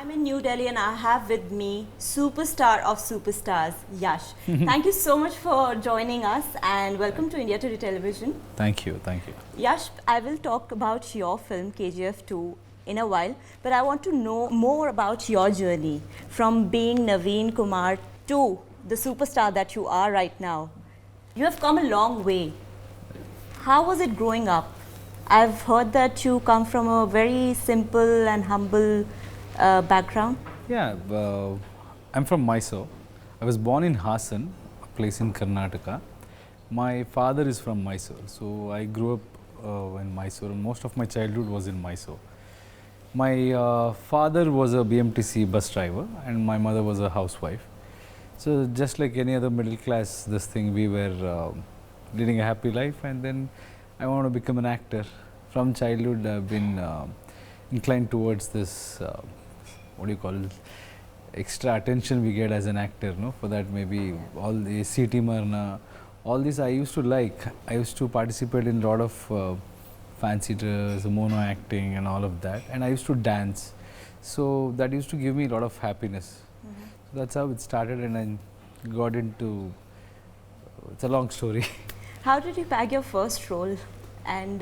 I'm in New Delhi and I have with me superstar of superstars, Yash. Thank you so much for joining us and welcome to India Today Television. Thank you, thank you. Yash, I will talk about your film KGF 2 in a while, but I want to know more about your journey from being Naveen Kumar to the superstar that you are right now. You have come a long way. How was it growing up? I've heard that you come from a very simple and humble background. Yeah, I'm from Mysore. I was born in Hassan, a place in Karnataka. My father is from Mysore, so I grew up in Mysore. Most of my childhood was in Mysore. My father was a BMTC bus driver and my mother was a housewife. So just like any other middle class, we were leading a happy life, and then I want to become an actor. From childhood, I've been inclined towards this, what do you call it, extra attention we get as an actor, no? For that maybe all the city marna, all this I used to like. I used to participate in a lot of fancy dress, mono acting and all of that, and I used to dance. So that used to give me a lot of happiness. So that's how it started, and I got into, it's a long story. How did you bag your first role? And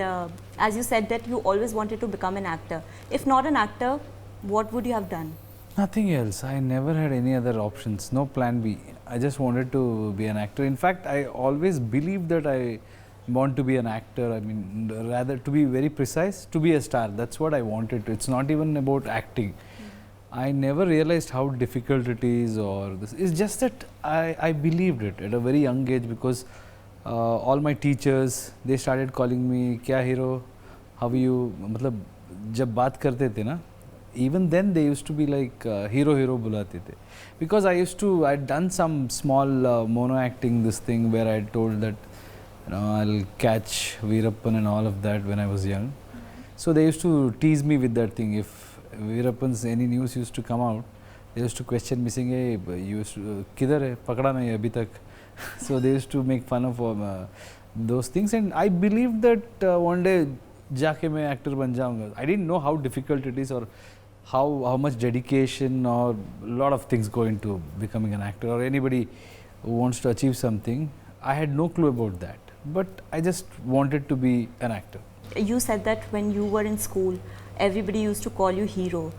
as you said that you always wanted to become an actor. If not an actor, what would you have done? Nothing else. I never had any other options, no plan B. I just wanted to be an actor. In fact, I always believed that I want to be an actor. I mean, rather to be very precise, to be a star. That's what I wanted to. It's not even about acting. I never realized how difficult it is, or this. It's just that I believed it at a very young age, because all my teachers, they started calling me, "Kya hero? How are you?" मतलब जब बात करते थे ना, even then they used to be like hero बुलाते थे, because I'd done some small mono acting where I told that I'll catch Veerappan and all of that when I was young. So they used to tease me with that thing. If Veerappan's any news used to come out, they used to question me saying, "Hey, किधर है? पकड़ा नहीं अभी तक." So they used to make fun of those things, and I believed that one day जाके मैं actor बन जाऊँगा. I didn't know how difficult it is, or how much dedication or a lot of things go into becoming an actor, or anybody who wants to achieve something. I had no clue about that, but I just wanted to be an actor. You said that when you were in school, everybody used to call you hero.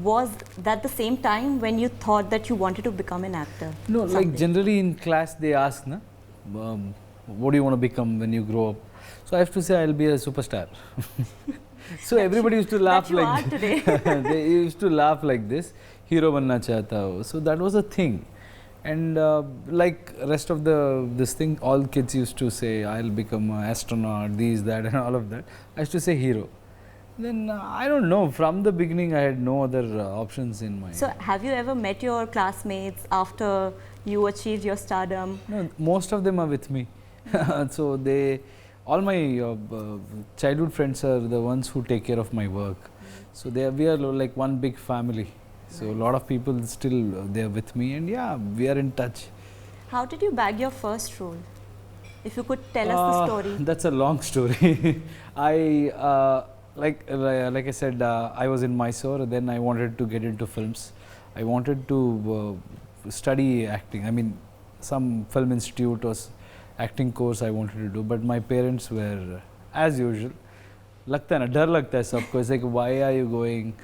Was that the same time when you thought that you wanted to become an actor? No, like generally in class they ask, na, what do you want to become when you grow up? So I have to say I'll be a superstar. So everybody used to laugh like they used to laugh like this. Hero banna chahta ho. So that was a thing, and like rest of this thing, all kids used to say I'll become an astronaut, these, that, and all of that. I used to say hero. Then I don't know, from the beginning I had no other options in my... So have you ever met your classmates after you achieved your stardom? No, most of them are with me. So all my childhood friends are the ones who take care of my work. So we are like one big family. So a lot of people still they are with me, and yeah, we are in touch. How did you bag your first role? If you could tell us the story. That's a long story. Like I said, I was in Mysore, then I wanted to get into films. I wanted to study acting. I mean, some film institute or acting course I wanted to do, but my parents were, as usual, लगता है ना, डर लगता है सबको. It's like, why are you going?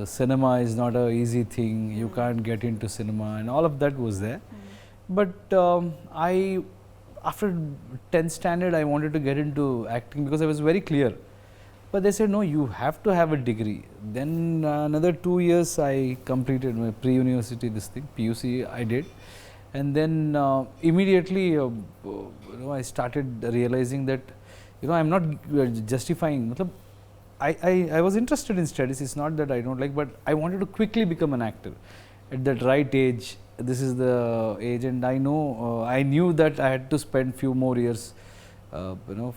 Cinema is not an easy thing. You can't get into cinema, and all of that was there. But after 10th standard, I wanted to get into acting because I was very clear. But they said, no, you have to have a degree. Then another 2 years I completed my pre-university, PUC I did. And then immediately I started realizing that, I'm not justifying. I was interested in studies, it's not that I don't like, but I wanted to quickly become an actor. At that right age, this is the age, and I knew that I had to spend few more years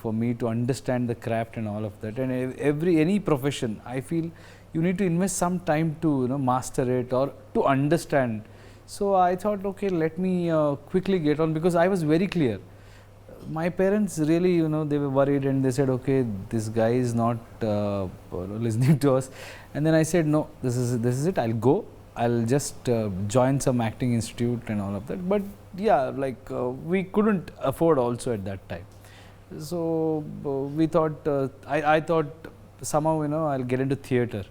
for me to understand the craft and all of that. And any profession, I feel you need to invest some time to master it or to understand. So I thought, okay, let me quickly get on, because I was very clear. my parents really, you know, they were worried and they said, okay, this guy is not listening to us. And then I said, no, this is it. I'll go. I'll just join some acting institute and all of that. But yeah, like we couldn't afford also at that time. So we thought, I thought somehow, you know, I'll get into theatre.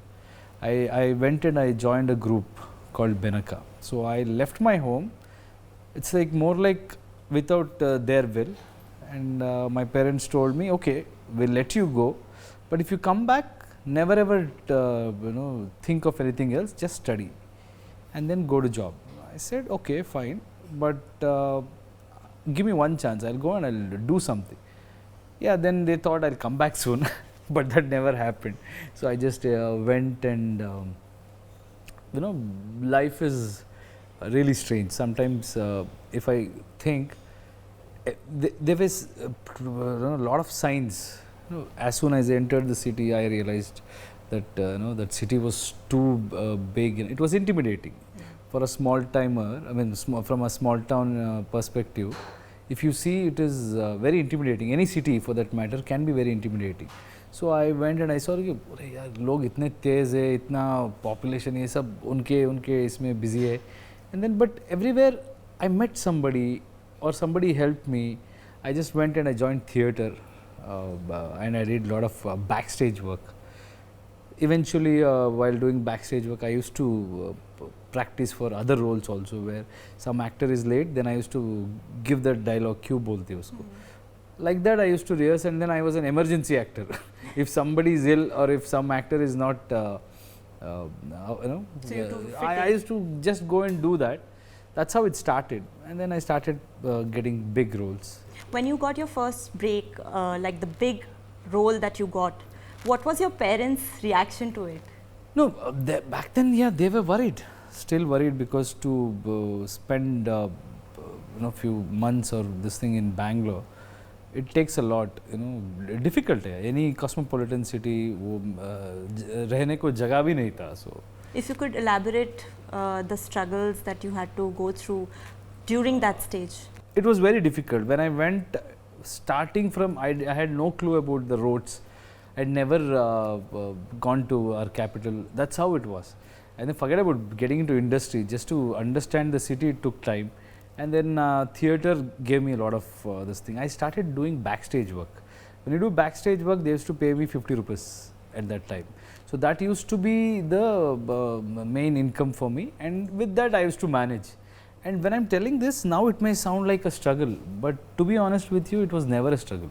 I went and I joined a group called Benaka. So I left my home. It's like more like without their will, and my parents told me, okay, we'll let you go, but if you come back, never ever you know, think of anything else, just study and then go to job. I said, okay, fine, but give me one chance, I'll go and I'll do something. Yeah, then they thought I'll come back soon, but that never happened. So I just went, and you know, life is really strange. Sometimes if I think, there was a lot of signs. You know, as soon as I entered the city, I realized that you know, that city was too big. It was intimidating for a small timer. I mean, from a small town perspective, if you see, it is very intimidating. Any city, for that matter, can be very intimidating. So I went and I saw कि अरे यार लोग इतने तेज है, इतना population ये सब उनके इसमें busy है. And then, but everywhere I met somebody or somebody helped me. I just went and I joined theatre and I did a lot of backstage work. Eventually, while doing backstage work, I used to practice for other roles also, where some actor is late, then I used to give that dialogue, क्यों बोलते उसको. Like that I used to rehearse, and then I was an emergency actor. If somebody is ill or if some actor is not, you know, so I used to just go and do that. That's how it started, and then I started getting big roles. When you got your first break, like the big role that you got, what was your parents' reaction to it? No, back then, yeah, they were worried, still worried, because to spend you know, few months or this thing in Bangalore, it takes a lot, you know, difficult है. Any cosmopolitan city, वो रहने को जगह भी नहीं था. So if you could elaborate the struggles that you had to go through during that stage. It was very difficult. When I went, starting from, I had no clue about the roads. I'd never gone to our capital. That's how it was. And then forget about getting into industry. Just to understand the city, it took time. And then theatre gave me a lot of this thing. I started doing backstage work. When you do backstage work, they used to pay me 50 rupees at that time. So that used to be the main income for me, and with that I used to manage. And when I'm telling this, now it may sound like a struggle, but to be honest with you, it was never a struggle.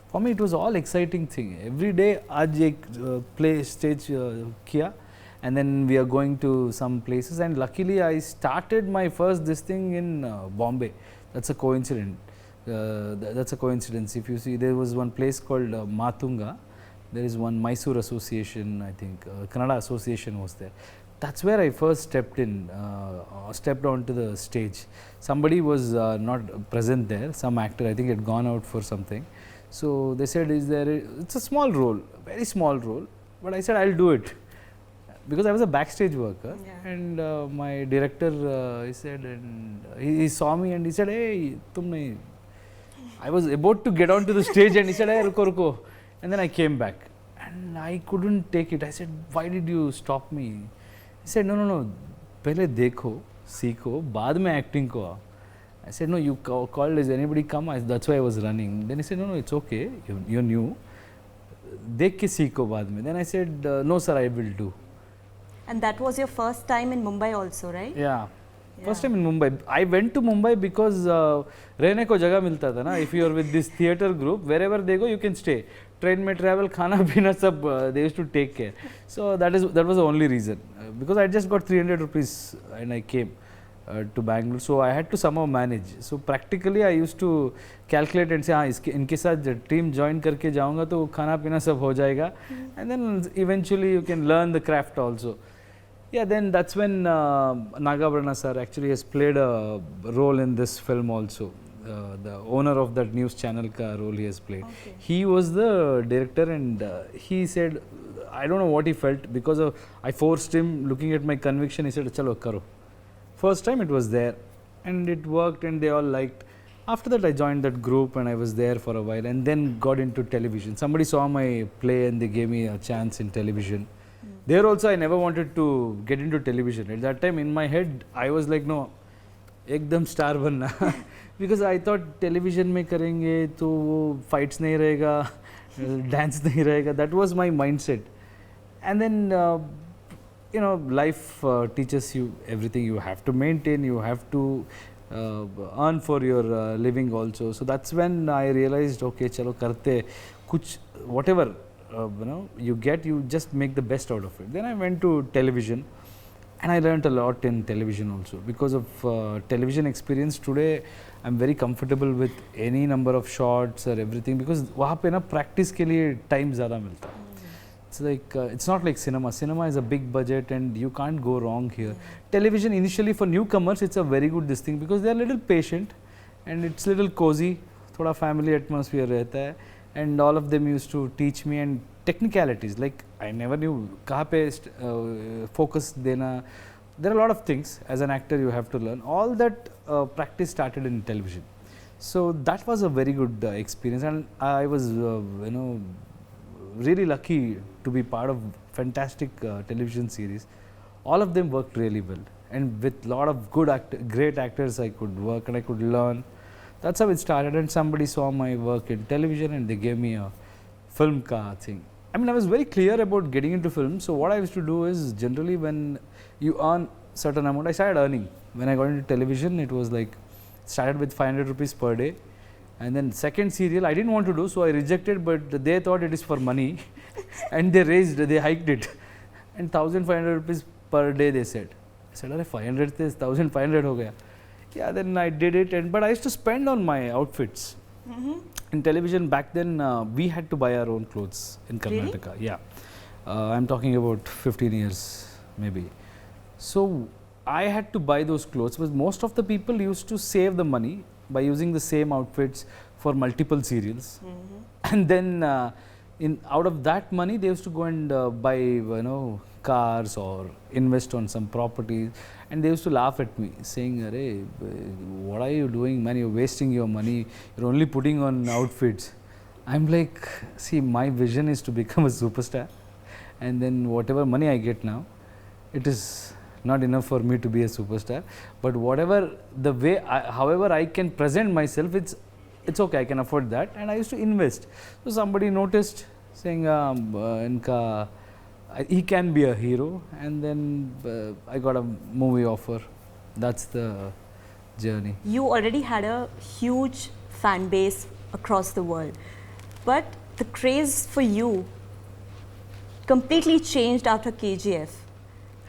For me, it was all exciting thing. Every day, आज एक play stage किया, and then we are going to some places, and luckily I started my first this thing in Bombay. That's a coincidence. That's a coincidence. If you see, there was one place called Matunga. There is one Mysore Association, I think, Kannada Association was there. That's where I first stepped onto the stage. Somebody was not present there, some actor, I think, had gone out for something. So they said, it's a small role, very small role, but I said, I'll do it. Because I was a backstage worker, yeah. And my director, he said, and he saw me and he said, hey, tum nahi. I was about to get onto the stage and he said, hey, ruko, ruko. And then I came back and I couldn't take it. I said, why did you stop me? He said, no, pehle dekho, seekho, baad mein acting ko aao. I said, no, you called, is anybody come? That's why I was running. Then he said, no, it's okay, you're new. Dekh ke seekho baad mein. Then I said, no sir, I will do. And that was your first time in Mumbai also, right? Yeah. First time in Mumbai. I went to Mumbai because रहने को जगह मिलता था ना. If you are with this theatre group, wherever they go, you can stay. Train में travel, खाना पीना सब they used to take care. So that was the only reason. Because I just got 300 rupees and I came to Bangalore. So I had to somehow manage. So practically I used to calculate and say, हाँ इनके साथ team join करके जाऊँगा तो खाना पीना सब हो जाएगा. And then eventually you can learn the craft also. Yeah, then that's when Nagabrana sir actually has played a role in this film also. The owner of that news channel ka role he has played. Okay. He was the director, and he said, I don't know what he felt, because of I forced him, looking at my conviction, he said, chalo karo. First time it was there and it worked and they all liked. After that I joined that group and I was there for a while and then got into television. Somebody saw my play and they gave me a chance in television. There also I never wanted to get into television. At that time in my head I was like, no, एकदम star बनना. Because I thought television में करेंगे तो वो fights नहीं रहेगा, dance नहीं रहेगा. That was my mindset. And then you know, life teaches you everything. You have to maintain, you have to earn for your living also. So that's when I realized, okay, chalo karte kuch, whatever you know you get, you just make the best out of it. Then I went to television and I learned a lot in television also. Because of television experience today I'm very comfortable with any number of shots or everything, because वहाँ पे ना practice के लिए time ज़्यादा मिलता है. It's like it's not like cinema. Cinema is a big budget and you can't go wrong here. Television initially for newcomers it's a very good this thing, because they are little patient and it's little cozy. थोड़ा family atmosphere रहता है, and all of them used to teach me and technicalities like I never knew कहाँ पे focus देना. There are a lot of things as an actor you have to learn. All that practice started in television. So that was a very good experience, and I was you know really lucky to be part of fantastic television series. All of them worked really well, and with lot of great actors I could work and I could learn. That's how it started, and somebody saw my work in television and they gave me a film ka thing. I mean, I was very clear about getting into film. So what I used to do is, generally when you earn certain amount, I started earning. When I got into television, it was like started with 500 rupees per day. And then second serial I didn't want to do, so I rejected, but they thought it is for money and they hiked it, and 1500 rupees per day they said. I said, "Arey 500 is 1500 ho gaya." Yeah, then I did it, and but I used to spend on my outfits. In television back then we had to buy our own clothes in Karnataka. Really? Yeah, I'm talking about 15 years maybe. So I had to buy those clothes, but most of the people used to save the money by using the same outfits for multiple serials. And then out of that money they used to go and buy you know cars or invest on some properties, and they used to laugh at me saying, "Arey, what are you doing, man? You're wasting your money, you're only putting on outfits." I'm like, see, my vision is to become a superstar, and then whatever money I get now, it is not enough for me to be a superstar, but whatever the way however I can present myself, it's okay, I can afford that. And I used to invest. So somebody noticed saying inka he can be a hero, and then I got a movie offer. That's the journey. You already had a huge fan base across the world, but the craze for you completely changed after KGF.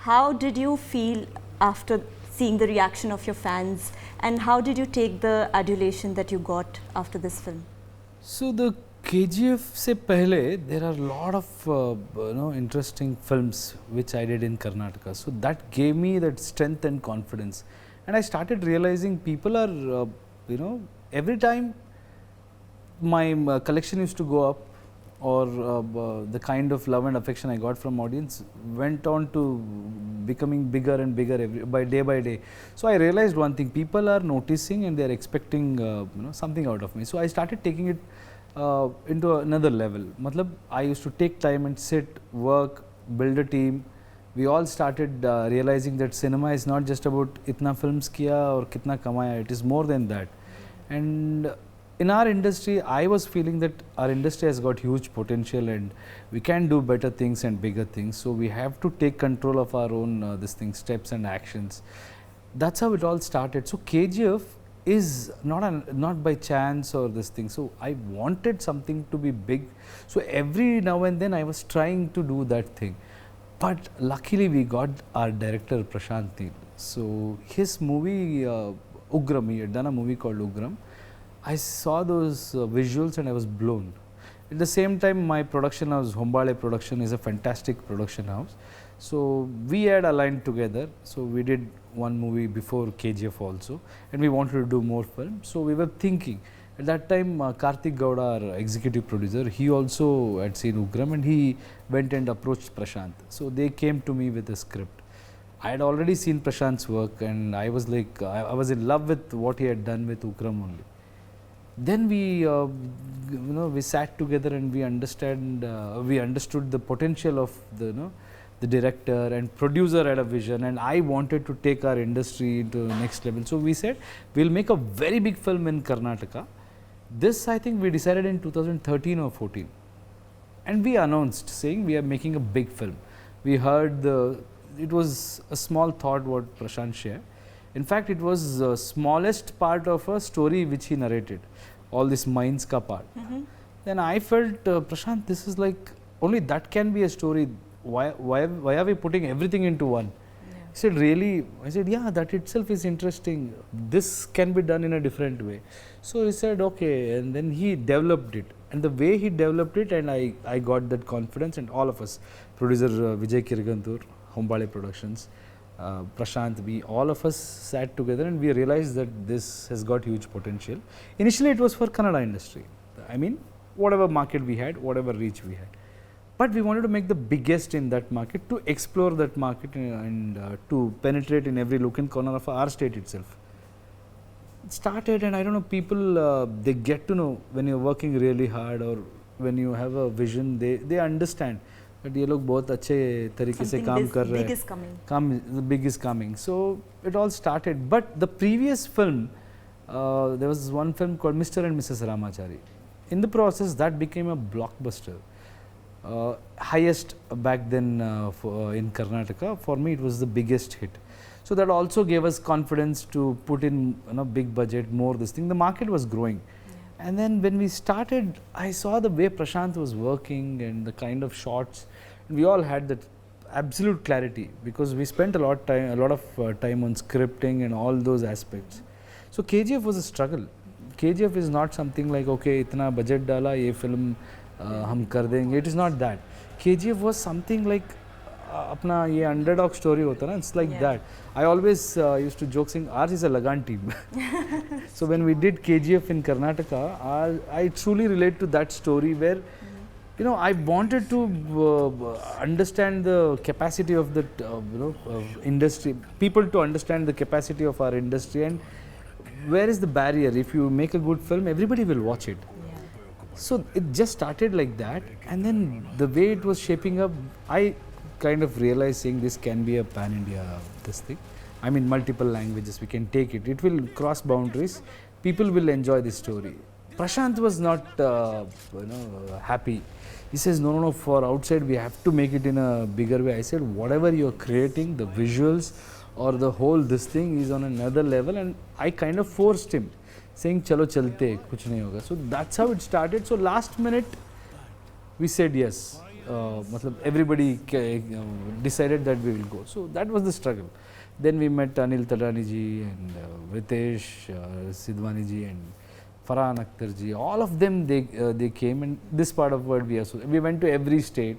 How did you feel after seeing the reaction of your fans, and how did you take the adulation that you got after this film? So the KGF se pehle, there are a lot of you know interesting films which I did in Karnataka. So that gave me that strength and confidence, and I started realizing people are you know, every time my collection used to go up, or the kind of love and affection I got from audience went on to becoming bigger and bigger by day. So I realized one thing: people are noticing and they are expecting you know something out of me. So I started taking it into another level. Matlab, I used to take time and sit, work, build a team. We all started realizing that cinema is not just about itna films kiya or kitna kamaya. It is more than that. And in our industry, I was feeling that our industry has got huge potential and we can do better things and bigger things. So we have to take control of our own steps and actions. That's how it all started. So KGF is not by chance or this thing. So I wanted something to be big. So every now and then I was trying to do that thing. But luckily we got our director Prashant Neel. So his movie Ugram, he had done a movie called Ugram. I saw those visuals and I was blown. At the same time, my production house, Hombale Production, is a fantastic production house. So we had aligned together. So we did one movie before KGF also, and we wanted to do more films. So we were thinking. At that time, Karthik Gowda, our executive producer, he also had seen Ugram, and he went and approached Prashant. So they came to me with a script. I had already seen Prashant's work, and I was like, I was in love with what he had done with Ugram only. Then we sat together and we understood the potential of the director and producer had a vision, and I wanted to take our industry to the next level. So we said we'll make a very big film in Karnataka. This I think we decided in 2013 or 14, and we announced saying we are making a big film. We heard it was a small thought what Prashant shared. In fact, it was the smallest part of a story which he narrated, all this mines ka part. Then I felt, Prashant, this is like, only that can be a story. Why are we putting everything into one? He said, really? I said, yeah, that itself is interesting. This can be done in a different way. So he said, okay, and then he developed it. And the way he developed it, and I got that confidence, and all of us, producer Vijay Kirigantur, Hombale Productions, Prashant, we all of us sat together and we realized that this has got huge potential. Initially it was for Kannada industry. I mean, whatever market we had, whatever reach we had. But we wanted to make the biggest in that market, to explore that market and to penetrate in every nook and corner of our state itself. It started, and I don't know, people, they get to know when you're working really hard or when you have a vision, they understand that ये लोग बहुत अच्छे तरीके से काम कर रहे हैं. The big is coming. So it all started. But the previous film, there was one film called Mr. and Mrs. Ramachari. In the process, that became a blockbuster. Highest back then in Karnataka. For me, it was the biggest hit. So that also gave us confidence to put in big budget, more this thing. The market was growing. And then when we started, I saw the way Prashant was working and the kind of shots. We all had that absolute clarity because we spent a lot of time on scripting and all those aspects. So KGF was a struggle. KGF is not something like, okay, itna budget dala, ye film hum kar denge. It is not that. KGF was something like apna ye underdog story hota na, it's like that. I always used to joke saying ours is a Lagan team. So when we did KGF in Karnataka, I truly relate to that story where I wanted to understand the capacity of the industry, people to understand the capacity of our industry and where is the barrier. If you make a good film, everybody will watch it. So it just started like that, and then the way it was shaping up, I kind of realized saying this can be a pan-India this thing. I mean, multiple languages, we can take it. It will cross boundaries. People will enjoy this story. Prashant was not happy. He says, no, for outside we have to make it in a bigger way. I said, whatever you're creating, the visuals or the whole this thing is on another level, and I kind of forced him, saying, chalo chalte, kuch nahi hoga. So that's how it started. So last minute, we said yes. Everybody decided that we will go. So that was the struggle. Then we met Anil Tadani ji and Ritesh Sidwani ji and Farhan Akhtar ji, all of them they came, and this part of world we went to every state,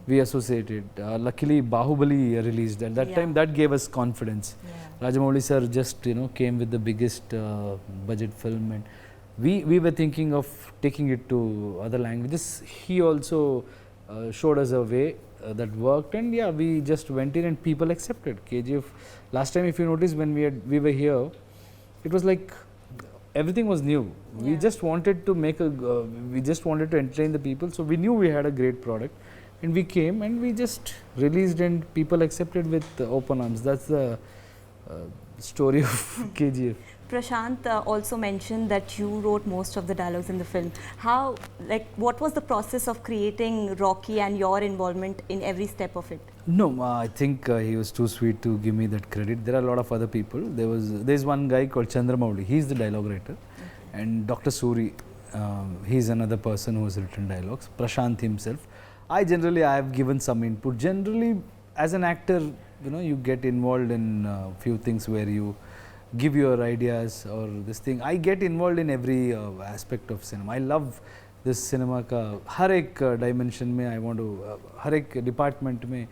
we associated. Luckily Bahubali released at that time, that gave us confidence. Rajamouli sir just came with the biggest budget film, and we were thinking of taking it to other languages. He also showed us a way that worked, and we just went in and people accepted. KGF, last time if you notice when we were here, it was like everything was new. We just wanted to we just wanted to entertain the people, so we knew we had a great product, and we came and we just released and people accepted with open arms. That's the story of KGF. Prashant also mentioned that you wrote most of the dialogues in the film. What was the process of creating Rocky and your involvement in every step of it? No, I think he was too sweet to give me that credit. There are a lot of other people. There's one guy called Chandramouli. He's the dialogue writer, and Dr. Suri, he's another person who has written dialogues. Prashant himself. I have given some input. Generally, as an actor, you get involved in few things where you give your ideas or this thing. I get involved in every aspect of cinema. I love this cinema ka har ek dimension mein I want to, har ek department mein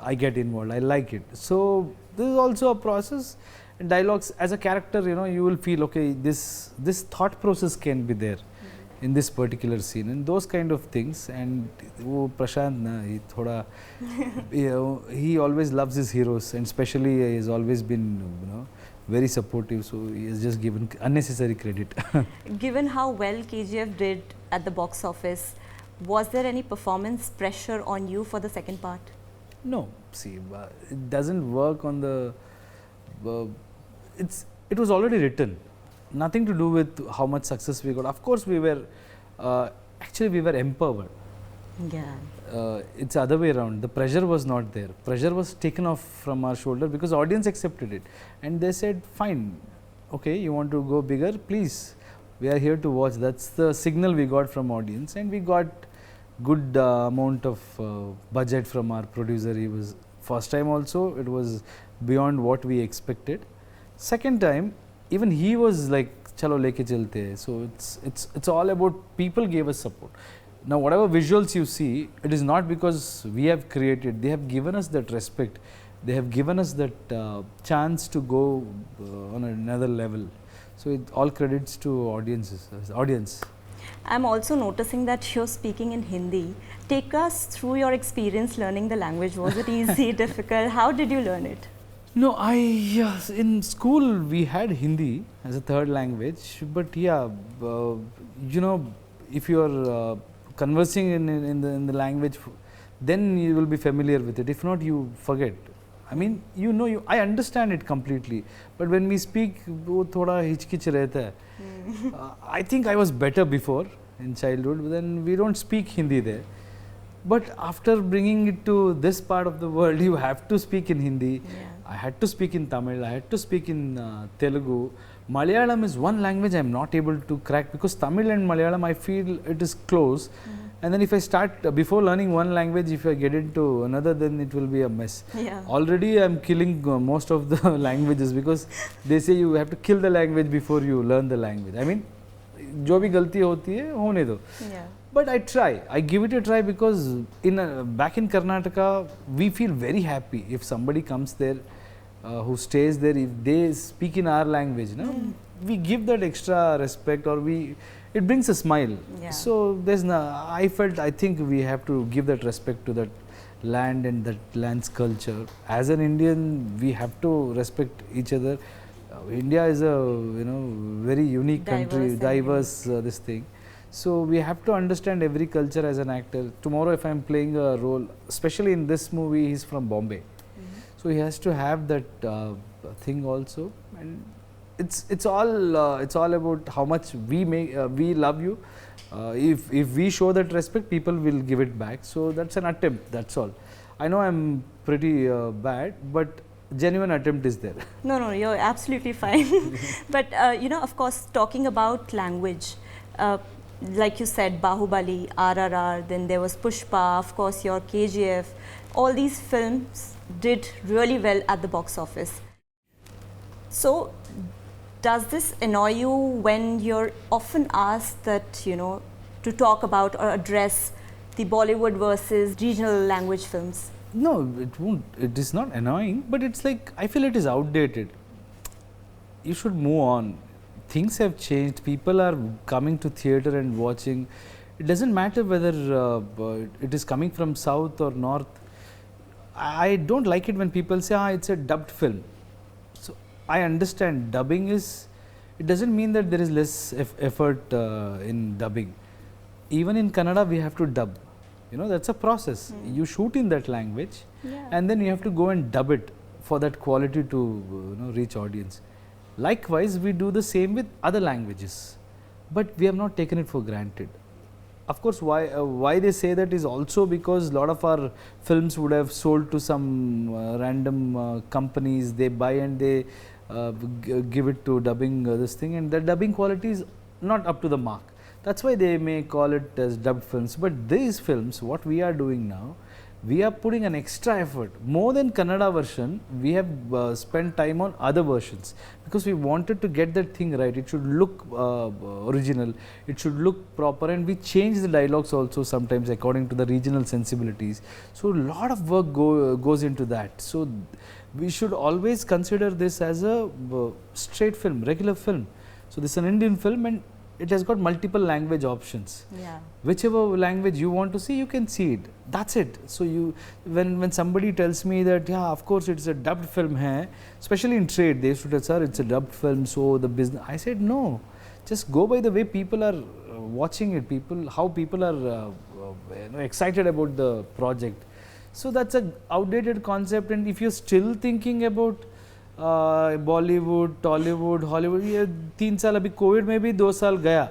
I get involved. I like it. So this is also a process. Dialogues as a character, you will feel okay. This thought process can be there. in this particular scene, and those kind of things. And wo Prashant na, he thoda, he always loves his heroes, and especially he has always been, very supportive, so he has just given unnecessary credit. Given how well KGF did at the box office, was there any performance pressure on you for the second part? No, see, it doesn't work on the. It was already written. Nothing to do with how much success we got. Of course, we were actually we were empowered. Yeah. It's the other way around. The pressure was not there. Pressure was taken off from our shoulder because audience accepted it, and they said, "Fine, okay, you want to go bigger? Please, we are here to watch." That's the signal we got from audience, and we got good amount of budget from our producer. He was first time also. It was beyond what we expected. Second time, even he was like, "Chalo leke chalte." So it's all about people gave us support. Now, whatever visuals you see, it is not because we have created. They have given us that respect. They have given us that chance to go on another level. So, all credits to audience. I'm also noticing that you're speaking in Hindi. Take us through your experience learning the language. Was it easy, difficult? How did you learn it? No, in school we had Hindi as a third language, but yeah, if you are conversing in the language, then you will be familiar with it. If not, you forget. I mean, I understand it completely, but when we speak, wo thoda hichkich rehta hai. I think I was better before in childhood, but then we don't speak Hindi there. But after bringing it to this part of the world, you have to speak in Hindi. Yeah. I had to speak in Tamil, I had to speak in Telugu. Malayalam is one language I am not able to crack, because Tamil and Malayalam I feel it is close. And then if I start, before learning one language, if I get into another, then it will be a mess. Yeah. Already I am killing most of the languages, because they say you have to kill the language before you learn the language. I mean, जो भी गलती होती है होने दो. Yeah. But I try. I give it a try, because back in Karnataka, we feel very happy if somebody comes there, who stays there, if they speak in our language. We give that extra respect, or it brings a smile. Yeah. So I think we have to give that respect to that land and that land's culture. As an Indian, we have to respect each other. India is a very unique country, diverse this thing. So we have to understand every culture as an actor. Tomorrow, if I am playing a role, especially in this movie, he's from Bombay, so he has to have that thing also. And it's all about how much we love you. If we show that respect, people will give it back. So that's an attempt. That's all. I know I'm pretty bad, but genuine attempt is there. No, you're absolutely fine. But of course, talking about language. Like you said, Bahubali, RRR, then there was Pushpa, of course your KGF. All these films did really well at the box office. So, does this annoy you when you're often asked that, to talk about or address the Bollywood versus regional language films? No, it won't. It is not annoying, but it's like, I feel it is outdated. You should move on. Things have changed. People are coming to theatre and watching. It doesn't matter whether it is coming from south or north. I don't like it when people say, it's a dubbed film. So I understand dubbing is, it doesn't mean that there is less effort in dubbing. Even in Kannada, we have to dub. That's a process. You shoot in that language, and then you have to go and dub it for that quality to reach audience. Likewise, we do the same with other languages, but we have not taken it for granted. Of course, why they say that is also because a lot of our films would have sold to some random companies. They buy and they give it to dubbing this thing, and the dubbing quality is not up to the mark. That's why they may call it as dubbed films. But these films, what we are doing now, we are putting an extra effort. More than Kannada version, we have spent time on other versions, because we wanted to get that thing right. It should look original, it should look proper, and we change the dialogues also sometimes according to the regional sensibilities. So a lot of work goes into that. So we should always consider this as a straight film, regular film. So this is an Indian film, and it has got multiple language options. Yeah. Whichever language you want to see, you can see it. That's it. So when somebody tells me that, yeah, of course it's a dubbed film hai, especially in trade, they used to tell, sir, it's a dubbed film, so the business. I said, no, just go by the way people are watching it, how people are excited about the project. So that's a outdated concept, and if you're still thinking about Bollywood, Tollywood, Hollywood, ये 3 साल अभी COVID में भी 2 साल गया.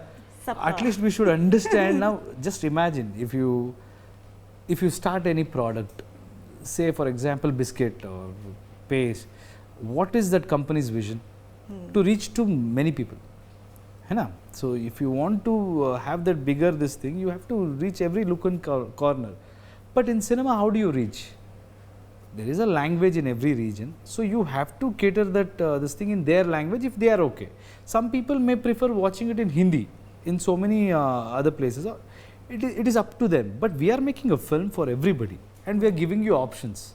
At least we should understand now. Just imagine if you start any product, say for example biscuit or paste, what is that company's vision? To reach to many people, है ना? So if you want to have that bigger this thing, you have to reach every nook and corner. But in cinema, how do you reach? There is a language in every region, so you have to cater that this thing in their language if they are okay. Some people may prefer watching it in Hindi in so many other places. It is up to them. But we are making a film for everybody, and we are giving you options.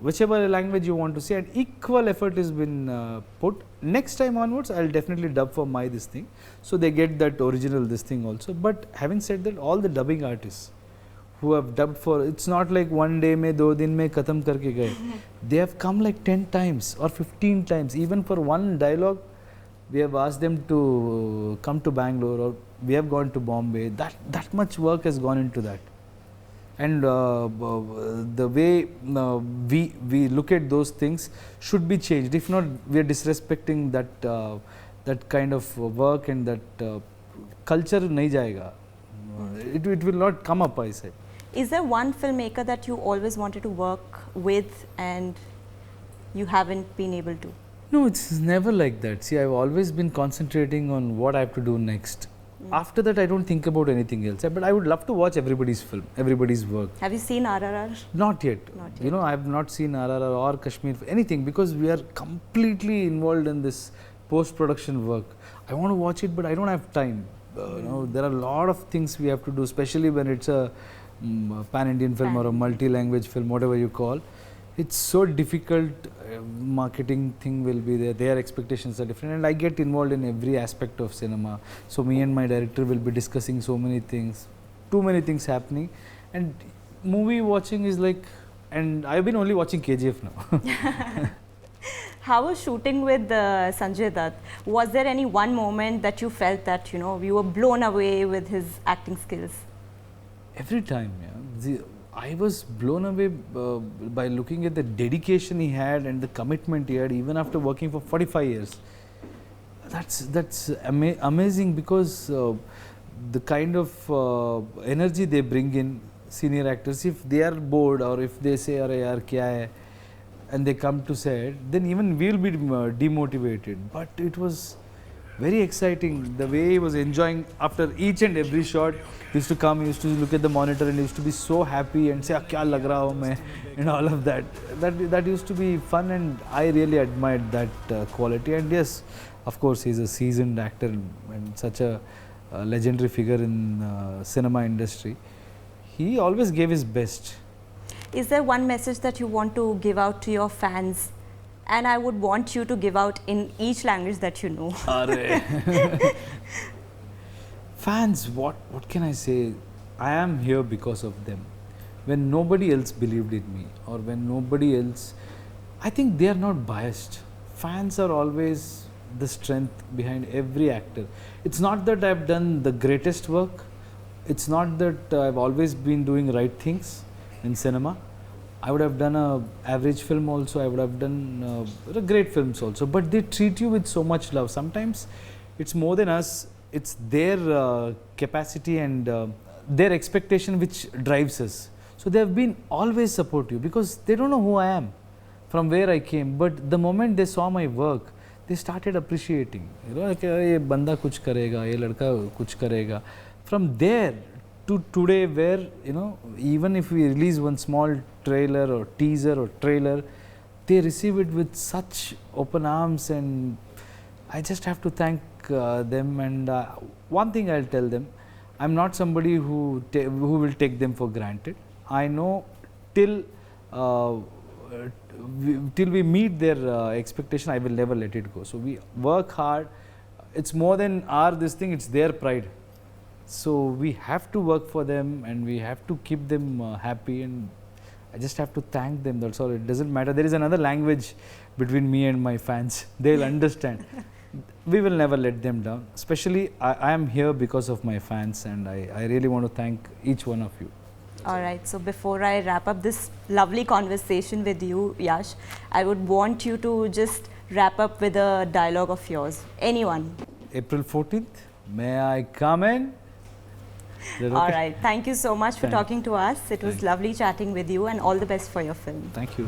Whichever language you want to see, and equal effort has been put. Next time onwards, I'll definitely dub for this thing, so they get that original this thing also. But having said that, all the dubbing artists who have dubbed for, it's not like one day mein, 2 din mein khatam karke gaye. They have come like 10 times or 15 times. Even for one dialogue, we have asked them to come to Bangalore, or we have gone to Bombay. That much work has gone into that. And the way we look at those things should be changed. If not, we are disrespecting that kind of work, and that culture nahi jayega. It will not come up, I said. Is there one filmmaker that you always wanted to work with and you haven't been able to? No, it's never like that. See, I've always been concentrating on what I have to do next. After that, I don't think about anything else. But I would love to watch everybody's film, everybody's work. Have you seen RRR? Not yet. Not yet. You know, I have not seen RRR or Kashmir, anything, because we are completely involved in this post-production work. I want to watch it, but I don't have time. You know, there are a lot of things we have to do, especially when it's a pan-Indian film or a multi-language film, whatever you call. It's so difficult. Marketing thing will be there. Their expectations are different, and I get involved in every aspect of cinema. So me and my director will be discussing so many things, too many things happening, and movie watching is like, and I've been only watching KGF now. How was shooting with Sanjay Dutt? Was there any one moment that you felt that, you know, you were blown away with his acting skills? Every time, yeah. I was blown away by looking at the dedication he had and the commitment he had, even after working for 45 years. That's amazing, because the kind of energy they bring in, senior actors, if they are bored or if they say, "Arey yaar, kya hai?" and they come to set, then even we will be demotivated. But it was very exciting, the way he was enjoying after each and every shot. He used to come, he used to look at the monitor, and he used to be so happy and say, "Kya lag raha hu main," and all of that. That used to be fun, and I really admired that quality. And yes, of course, he's a seasoned actor and such a legendary figure in cinema industry. He always gave his best. Is there one message that you want to give out to your fans? And I would want you to give out in each language that you know. Fans, what can I say? I am here because of them. When nobody else believed in me, or when nobody else, I think they are not biased. Fans are always the strength behind every actor. It's not that I've done the greatest work. It's not that I've always been doing right things in cinema. I would have done a average film also. I would have done great films also. But they treat you with so much love. Sometimes it's more than us. It's their capacity and their expectation which drives us. So they have been always supportive, because they don't know who I am, from where I came. But the moment they saw my work, they started appreciating. You know, like, "Ye banda kuch karega, ye ladka kuch karega." From there to today, where, you know, even if we release one small trailer or teaser or trailer, they receive it with such open arms, and I just have to thank them. And one thing I'll tell them, I'm not somebody who will take them for granted. I know till we meet their expectation, I will never let it go. So we work hard. it's more than our this thing, it's their pride. So we have to work for them and we have to keep them happy, and I just have to thank them, that's all. It doesn't matter. There is another language between me and my fans. They'll understand. We will never let them down. Especially, I am here because of my fans, and I really want to thank each one of you. All right, so before I wrap up this lovely conversation with you, Yash, I would want you to just wrap up with a dialogue of yours. Anyone. April 14th, may I come in? Is that All okay? right, thank you so much for talking to us. It was lovely chatting with you, and all the best for your film. Thank you.